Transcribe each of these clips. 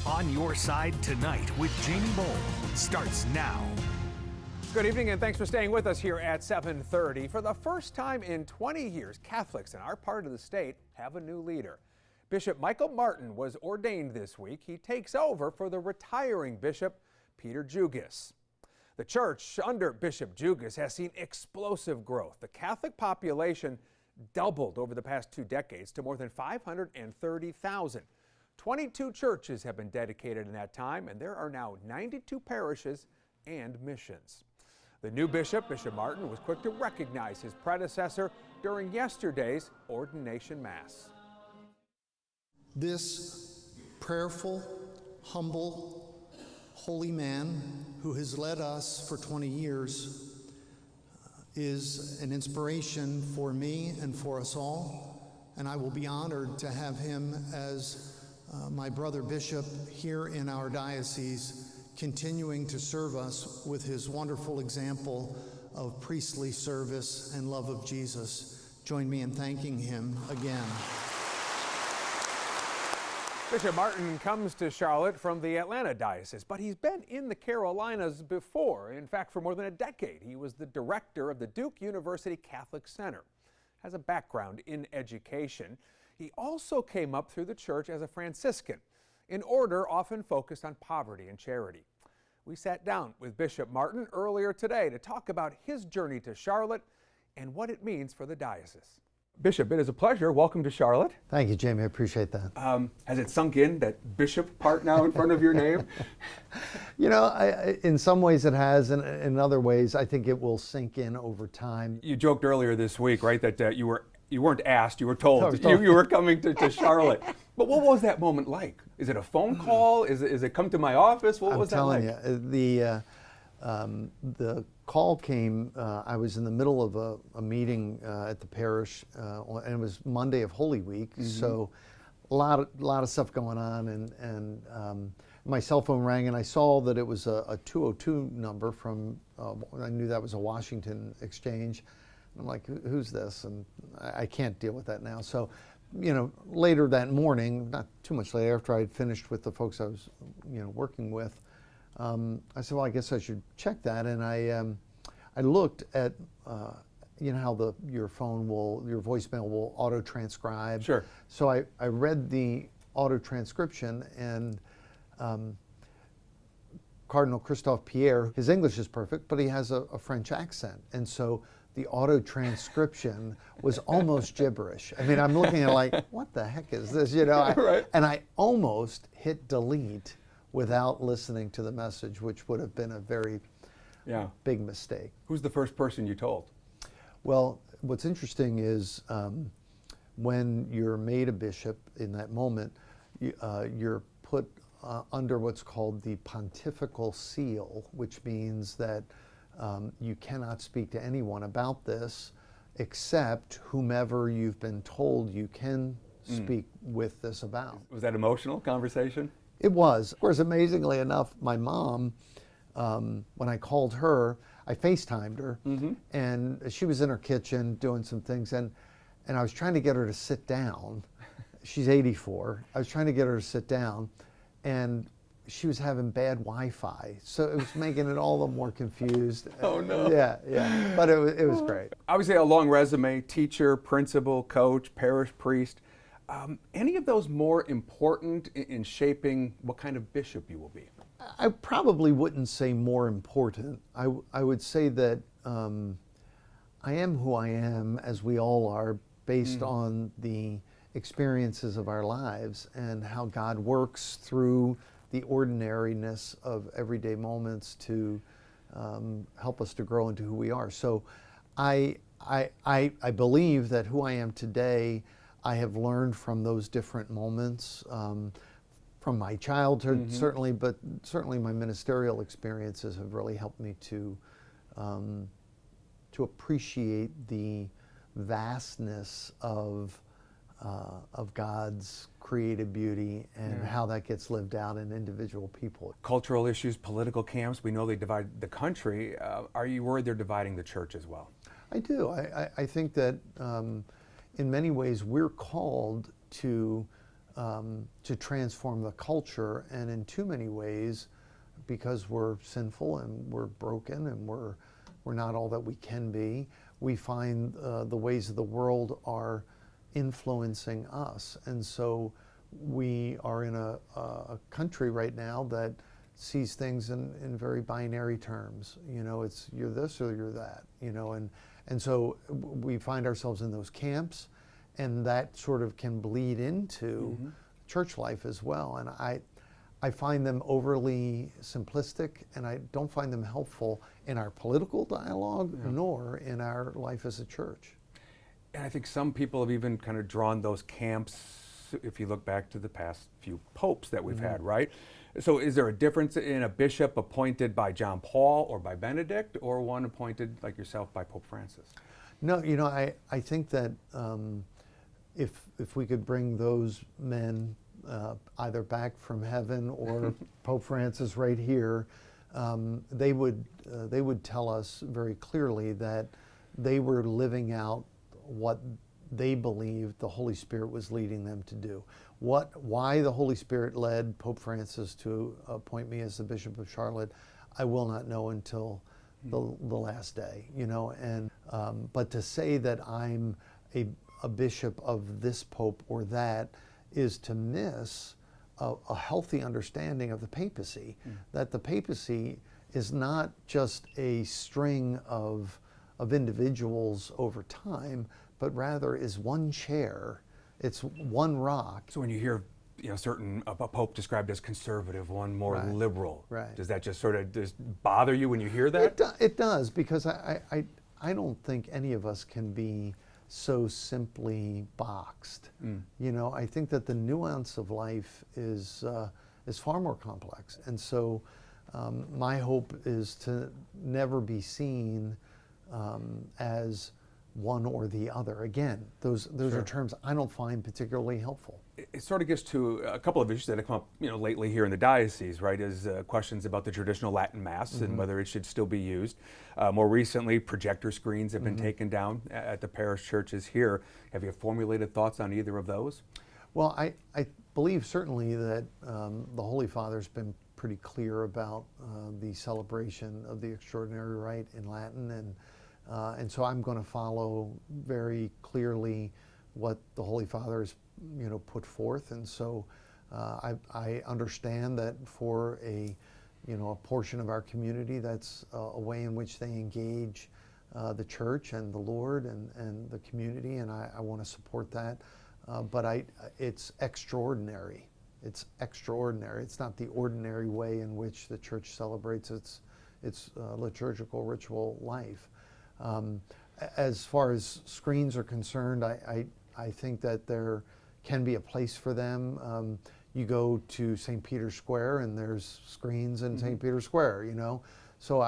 On Your Side Tonight with Jamie Bowl starts now. Good evening and thanks for staying with us here at 7:30. For the first time in 20 years, Catholics in our part of the state have a new leader. Bishop Michael Martin was ordained this week. He takes over for the retiring Bishop Peter Jugis. The church under Bishop Jugis has seen explosive growth. The Catholic population doubled over the past 2 decades to more than 530,000. 22 churches have been dedicated in that time, and there are now 92 parishes and missions. The new bishop, Bishop Martin, was quick to recognize his predecessor during yesterday's ordination mass. This prayerful, humble, holy man who has led us for 20 years is an inspiration for me and for us all, and I will be honored to have him as my brother bishop here in our diocese, continuing to serve us with his wonderful example of priestly service and love of Jesus. Join me in thanking him again. Bishop Martin comes to Charlotte from the Atlanta Diocese, but he's been in the Carolinas before. In fact, for more than a decade, he was the director of the Duke University Catholic Center. Has a background in education. He also came up through the church as a Franciscan, an order often focused on poverty and charity. We sat down with Bishop Martin earlier today to talk about his journey to Charlotte and what it means for the diocese. Bishop, it is a pleasure. Welcome to Charlotte. Thank you, Jamie. I appreciate that. Has it sunk in, that bishop part now in front of your name? You know, in some ways it has, and in other ways I think it will sink in over time. You joked earlier this week, right, that you weren't asked, you were told you were coming to Charlotte. But what was that moment like? Is it a phone call? Is it come to my office? What was that like? I'm telling you, the call came, I was in the middle of a meeting at the parish, and it was Monday of Holy Week, so a lot of stuff going on, and my cell phone rang, and I saw that it was a 202 number from, I knew that was a Washington exchange. I'm like, who's this? And I can't deal with that now. So, you know, later that morning, not too much later, after I had finished with the folks I was, working with, I said, well, I guess I should check that. And I looked at, how your voicemail will auto-transcribe. Sure. So I read the auto-transcription, and Cardinal Christophe Pierre, his English is perfect, but he has a French accent. And so the auto-transcription was almost gibberish. I mean, I'm looking at like, what the heck is this, Right. And I almost hit delete without listening to the message, which would have been a very big mistake. Who's the first person you told? Well, what's interesting is when you're made a bishop in that moment, you're put under what's called the pontifical seal, which means that you cannot speak to anyone about this except whomever you've been told you can speak with this about. Was that emotional conversation? It was. Of course, amazingly enough, my mom, when I called her, I FaceTimed her, and she was in her kitchen doing some things, and I was trying to get her to sit down. She's 84. I was trying to get her to sit down, and she was having bad Wi-Fi, so it was making it all the more confused. Oh no. Yeah, but it was great. Obviously a long resume, teacher, principal, coach, parish priest. Any of those more important in shaping what kind of bishop you will be? I probably wouldn't say more important. I would say that I am who I am, as we all are, based on the experiences of our lives and how God works through the ordinariness of everyday moments to help us to grow into who we are. So I believe that who I am today, I have learned from those different moments, from my childhood certainly, but certainly my ministerial experiences have really helped me to appreciate the vastness of God's creative beauty and how that gets lived out in individual people. Cultural issues, political camps, we know they divide the country. Are you worried they're dividing the church as well? I do. I think that in many ways we're called to to transform the culture, and in too many ways, because we're sinful and we're broken and we're not all that we can be, we find the ways of the world are influencing us. And so we are in a country right now that sees things in very binary terms. You know, it's you're this or you're that, you know, and so we find ourselves in those camps, and that sort of can bleed into church life as well. And I find them overly simplistic, and I don't find them helpful in our political dialogue, nor in our life as a church. And I think some people have even kind of drawn those camps, if you look back to the past few popes that we've had, right? So is there a difference in a bishop appointed by John Paul or by Benedict, or one appointed, like yourself, by Pope Francis? No, you know, I think that if we could bring those men either back from heaven or Pope Francis right here, they would tell us very clearly that they were living out what they believed the Holy Spirit was leading them to do. Why the Holy Spirit led Pope Francis to appoint me as the Bishop of Charlotte, I will not know until the last day, you know. And but to say that I'm a bishop of this pope or that is to miss a healthy understanding of the papacy, that the papacy is not just a string of individuals over time, but rather is one chair. It's one rock. So when you hear, you know, a pope described as conservative, one more liberal, does that just sort of just bother you when you hear that? It does, because I don't think any of us can be so simply boxed. You know, I think that the nuance of life is far more complex, and so my hope is to never be seen as one or the other. Again, those are terms I don't find particularly helpful. It sort of gets to a couple of issues that have come up, you know, lately here in the diocese, right? Is questions about the traditional Latin Mass and whether it should still be used. More recently, projector screens have been taken down at the parish churches here. Have you formulated thoughts on either of those? Well, I believe certainly that the Holy Father's been pretty clear about the celebration of the extraordinary rite in Latin, and so I'm going to follow very clearly what the Holy Father has, you know, put forth. And so I understand that for a portion of our community, that's a way in which they engage the church and the Lord and the community, and I want to support that. But it's extraordinary. It's extraordinary. It's not the ordinary way in which the church celebrates its liturgical ritual life. As far as screens are concerned, I think that there can be a place for them. You go to St. Peter's Square and there's screens in St. Peter's Square, you know. So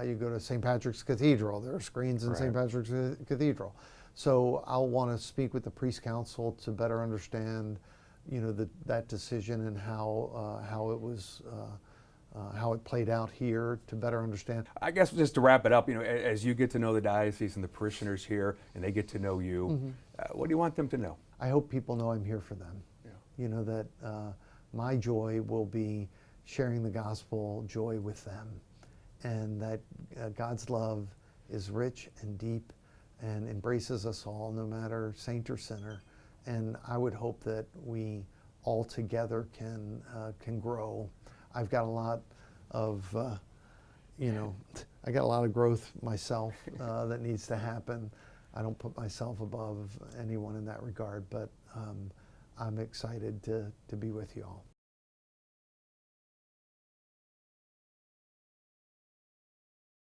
you go to St. Patrick's Cathedral, there are screens in St. Patrick's Cathedral. So I'll want to speak with the priest council to better understand, you know, that decision and how it was. How it played out here, to better understand. I guess just to wrap it up, you know, as you get to know the diocese and the parishioners here, and they get to know you, what do you want them to know? I hope people know I'm here for them. Yeah. You know, that my joy will be sharing the gospel joy with them, and that God's love is rich and deep and embraces us all, no matter saint or sinner. And I would hope that we all together can grow. I've got a lot of, I got a lot of growth myself that needs to happen. I don't put myself above anyone in that regard, but I'm excited to be with you all.